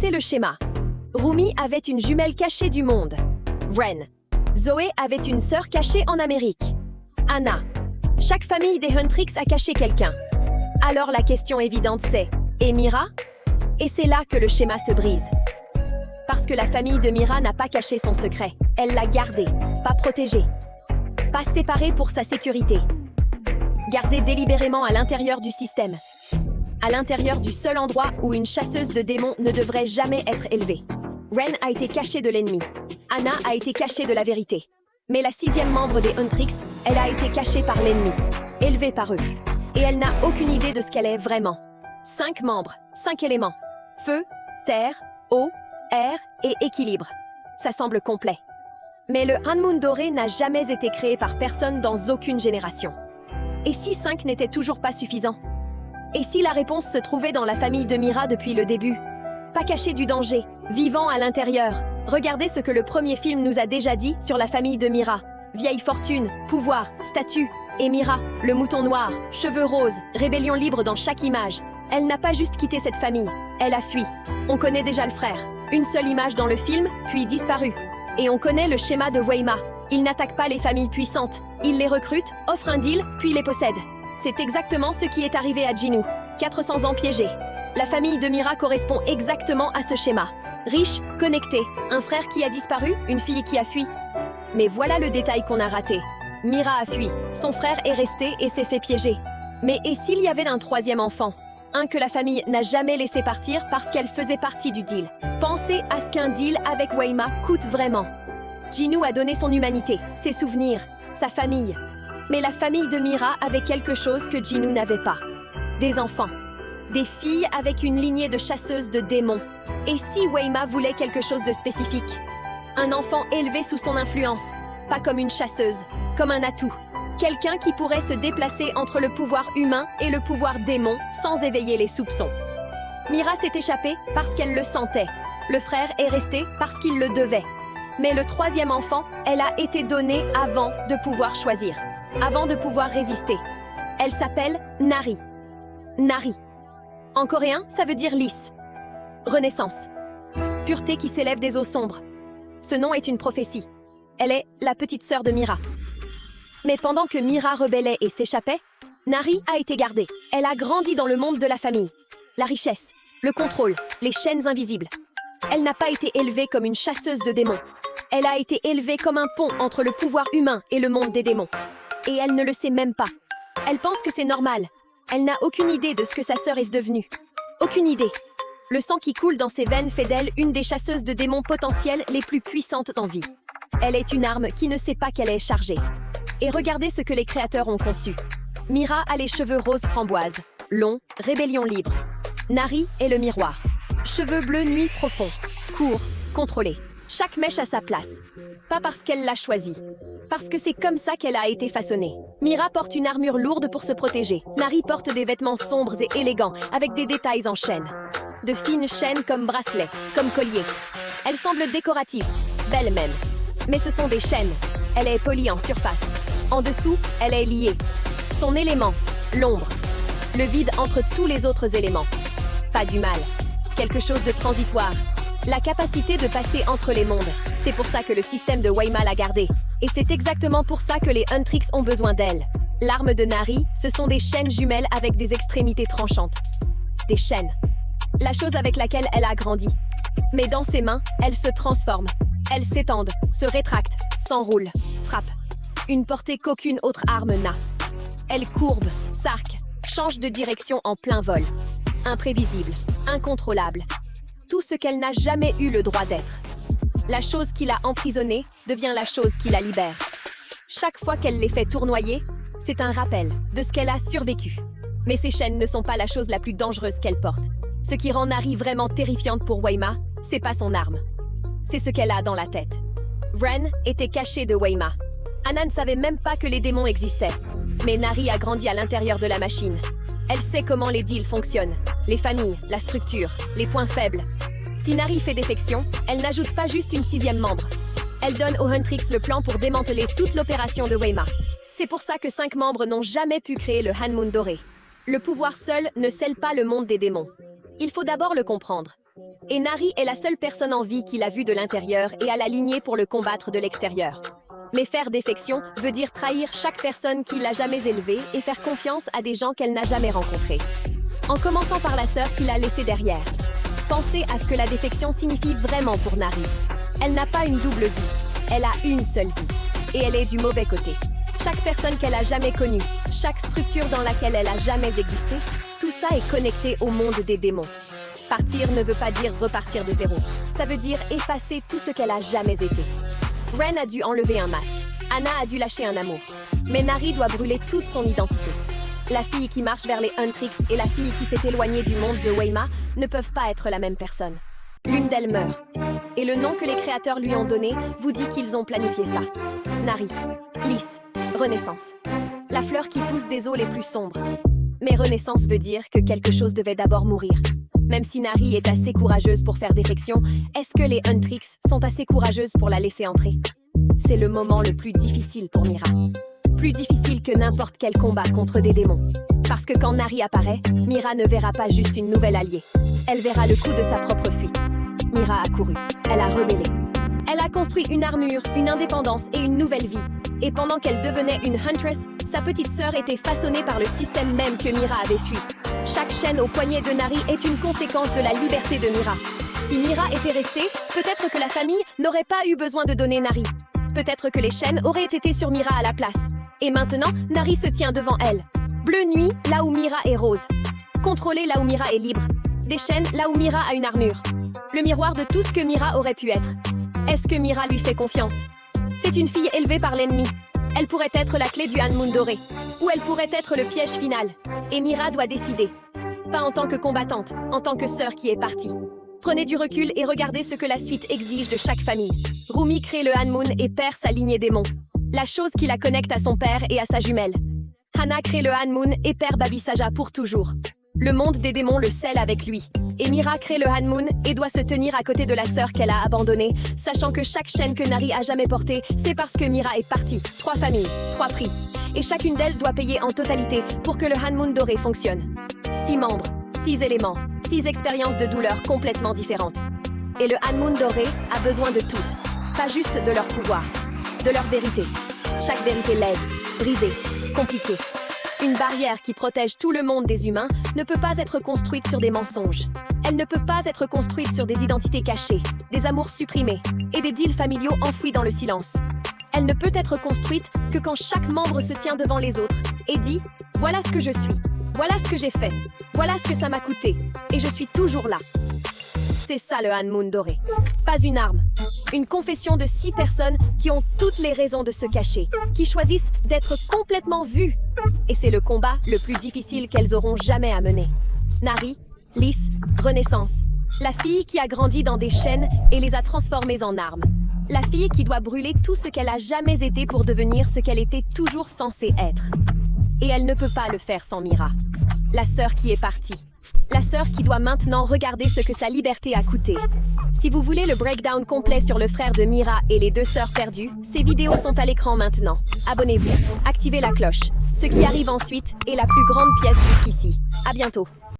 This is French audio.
Voici le schéma. Rumi avait une jumelle cachée du monde. Wren. Zoé avait une sœur cachée en Amérique. Anna. Chaque famille des Huntrix a caché quelqu'un. Alors la question évidente c'est, et Mira? Et c'est là que le schéma se brise. Parce que la famille de Mira n'a pas caché son secret. Elle l'a gardé, pas protégé. Pas séparé pour sa sécurité. Gardé délibérément à l'intérieur du système. À l'intérieur du seul endroit où une chasseuse de démons ne devrait jamais être élevée. Wren a été cachée de l'ennemi. Anna a été cachée de la vérité. Mais la 6e membre des Huntrix, elle a été cachée par l'ennemi, élevée par eux. Et elle n'a aucune idée de ce qu'elle est vraiment. 5 membres, 5 éléments. Feu, terre, eau, air et équilibre. Ça semble complet. Mais le Hanmoon doré n'a jamais été créé par personne dans aucune génération. Et si 5 n'était toujours pas suffisant? Et si la réponse se trouvait dans la famille de Mira depuis le début? Pas caché du danger, vivant à l'intérieur. Regardez ce que le premier film nous a déjà dit sur la famille de Mira. Vieille fortune, pouvoir, statut. Et Mira, le mouton noir, cheveux roses, rébellion libre dans chaque image. Elle n'a pas juste quitté cette famille, elle a fui. On connaît déjà le frère. Une seule image dans le film, puis disparu. Et on connaît le schéma de Weima. Il n'attaque pas les familles puissantes. Il les recrute, offre un deal, puis les possède. C'est exactement ce qui est arrivé à Jinoo. 400 ans piégés. La famille de Mira correspond exactement à ce schéma. Riche, connecté, un frère qui a disparu, une fille qui a fui. Mais voilà le détail qu'on a raté. Mira a fui, son frère est resté et s'est fait piéger. Mais et s'il y avait un 3e enfant? Un que la famille n'a jamais laissé partir parce qu'elle faisait partie du deal. Pensez à ce qu'un deal avec Weima coûte vraiment. Jinoo a donné son humanité, ses souvenirs, sa famille. Mais la famille de Mira avait quelque chose que Jinoo n'avait pas. Des enfants. Des filles avec une lignée de chasseuses de démons. Et si Weima voulait quelque chose de spécifique? Un enfant élevé sous son influence, pas comme une chasseuse, comme un atout. Quelqu'un qui pourrait se déplacer entre le pouvoir humain et le pouvoir démon sans éveiller les soupçons. Mira s'est échappée parce qu'elle le sentait. Le frère est resté parce qu'il le devait. Mais le 3e enfant, elle a été donnée avant de pouvoir choisir, avant de pouvoir résister. Elle s'appelle Nari. Nari. En coréen, ça veut dire lisse. Renaissance. Pureté qui s'élève des eaux sombres. Ce nom est une prophétie. Elle est la petite sœur de Mira. Mais pendant que Mira rebellait et s'échappait, Nari a été gardée. Elle a grandi dans le monde de la famille. La richesse, le contrôle, les chaînes invisibles. Elle n'a pas été élevée comme une chasseuse de démons. Elle a été élevée comme un pont entre le pouvoir humain et le monde des démons. Et elle ne le sait même pas. Elle pense que c'est normal. Elle n'a aucune idée de ce que sa sœur est devenue. Aucune idée. Le sang qui coule dans ses veines fait d'elle une des chasseuses de démons potentielles les plus puissantes en vie. Elle est une arme qui ne sait pas qu'elle est chargée. Et regardez ce que les créateurs ont conçu. Mira a les cheveux roses framboise, longs, rébellion libre. Nari est le miroir. Cheveux bleus nuit profond, court, contrôlé. Chaque mèche a sa place. Pas parce qu'elle l'a choisi. Parce que c'est comme ça qu'elle a été façonnée. Mira porte une armure lourde pour se protéger. Nari porte des vêtements sombres et élégants, avec des détails en chaîne. De fines chaînes comme bracelets, comme colliers. Elle semble décorative, belle même. Mais ce sont des chaînes. Elle est polie en surface. En dessous, elle est liée. Son élément, l'ombre. Le vide entre tous les autres éléments. Pas du mal. Quelque chose de transitoire. La capacité de passer entre les mondes. C'est pour ça que le système de Weima l'a gardée. Et c'est exactement pour ça que les Huntrix ont besoin d'elle. L'arme de Nari, ce sont des chaînes jumelles avec des extrémités tranchantes. Des chaînes. La chose avec laquelle elle a grandi. Mais dans ses mains, elles se transforment. Elles s'étendent, se rétractent, s'enroulent, frappent. Une portée qu'aucune autre arme n'a. Elle courbe, s'arc, change de direction en plein vol. Imprévisible, incontrôlable. Tout ce qu'elle n'a jamais eu le droit d'être. La chose qui l'a emprisonnée devient la chose qui la libère. Chaque fois qu'elle les fait tournoyer, c'est un rappel de ce qu'elle a survécu. Mais ces chaînes ne sont pas la chose la plus dangereuse qu'elle porte. Ce qui rend Nari vraiment terrifiante pour Weima, c'est pas son arme. C'est ce qu'elle a dans la tête. Wren était cachée de Weima. Anna ne savait même pas que les démons existaient. Mais Nari a grandi à l'intérieur de la machine. Elle sait comment les deals fonctionnent, les familles, la structure, les points faibles. Si Nari fait défection, elle n'ajoute pas juste une 6e membre. Elle donne aux Huntrix le plan pour démanteler toute l'opération de Weima. C'est pour ça que 5 membres n'ont jamais pu créer le Hanmoon doré. Le pouvoir seul ne scelle pas le monde des démons. Il faut d'abord le comprendre. Et Nari est la seule personne en vie qui l'a vu de l'intérieur et a la lignée pour le combattre de l'extérieur. Mais faire défection veut dire trahir chaque personne qui l'a jamais élevée et faire confiance à des gens qu'elle n'a jamais rencontrés. En commençant par la sœur qu'il a laissée derrière. Pensez à ce que la défection signifie vraiment pour Nari. Elle n'a pas une double vie, elle a une seule vie. Et elle est du mauvais côté. Chaque personne qu'elle a jamais connue, chaque structure dans laquelle elle a jamais existé, tout ça est connecté au monde des démons. Partir ne veut pas dire repartir de zéro. Ça veut dire effacer tout ce qu'elle a jamais été. Ren a dû enlever un masque. Anna a dû lâcher un amour. Mais Nari doit brûler toute son identité. La fille qui marche vers les Huntrix et la fille qui s'est éloignée du monde de Weima ne peuvent pas être la même personne. L'une d'elles meurt. Et le nom que les créateurs lui ont donné vous dit qu'ils ont planifié ça. Nari. Lys. Renaissance. La fleur qui pousse des eaux les plus sombres. Mais renaissance veut dire que quelque chose devait d'abord mourir. Même si Nari est assez courageuse pour faire défection, est-ce que les Huntrix sont assez courageuses pour la laisser entrer? C'est le moment le plus difficile pour Mira. Plus difficile que n'importe quel combat contre des démons. Parce que quand Nari apparaît, Mira ne verra pas juste une nouvelle alliée. Elle verra le coup de sa propre fuite. Mira a couru. Elle a rebellé. Elle a construit une armure, une indépendance et une nouvelle vie. Et pendant qu'elle devenait une Huntress, sa petite sœur était façonnée par le système même que Mira avait fui. Chaque chaîne au poignet de Nari est une conséquence de la liberté de Mira. Si Mira était restée, peut-être que la famille n'aurait pas eu besoin de donner Nari. Peut-être que les chaînes auraient été sur Mira à la place. Et maintenant, Nari se tient devant elle. Bleu nuit, là où Mira est rose. Contrôlée là où Mira est libre. Des chaînes là où Mira a une armure. Le miroir de tout ce que Mira aurait pu être. Est-ce que Mira lui fait confiance? C'est une fille élevée par l'ennemi. Elle pourrait être la clé du Han-Moon doré. Ou elle pourrait être le piège final. Et Mira doit décider. Pas en tant que combattante, en tant que sœur qui est partie. Prenez du recul et regardez ce que la suite exige de chaque famille. Rumi crée le Han-Moon et perd sa lignée démon. La chose qui la connecte à son père et à sa jumelle. Hana crée le Han-Moon et perd Baby Saja pour toujours. Le monde des démons le scelle avec lui. Et Mira crée le Han-Moon et doit se tenir à côté de la sœur qu'elle a abandonnée, sachant que chaque chaîne que Nari a jamais portée, c'est parce que Mira est partie. 3 familles, 3 prix. Et chacune d'elles doit payer en totalité pour que le Han-Moon doré fonctionne. 6 membres, 6 éléments, 6 expériences de douleur complètement différentes. Et le Han-Moon doré a besoin de toutes, pas juste de leur pouvoir, de leur vérité. Chaque vérité laide, brisée, compliquée. Une barrière qui protège tout le monde des humains ne peut pas être construite sur des mensonges. Elle ne peut pas être construite sur des identités cachées, des amours supprimés et des deals familiaux enfouis dans le silence. Elle ne peut être construite que quand chaque membre se tient devant les autres et dit « Voilà ce que je suis, voilà ce que j'ai fait, voilà ce que ça m'a coûté, et je suis toujours là. » C'est ça le Han-Moon doré. Pas une arme. Une confession de 6 personnes qui ont toutes les raisons de se cacher, qui choisissent d'être complètement vues. Et c'est le combat le plus difficile qu'elles auront jamais à mener. Nari, Lys, Renaissance. La fille qui a grandi dans des chaînes et les a transformées en armes. La fille qui doit brûler tout ce qu'elle a jamais été pour devenir ce qu'elle était toujours censée être. Et elle ne peut pas le faire sans Mira. La sœur qui est partie. La sœur qui doit maintenant regarder ce que sa liberté a coûté. Si vous voulez le breakdown complet sur le frère de Mira et les 2 sœurs perdues, ces vidéos sont à l'écran maintenant. Abonnez-vous, activez la cloche. Ce qui arrive ensuite est la plus grande pièce jusqu'ici. À bientôt.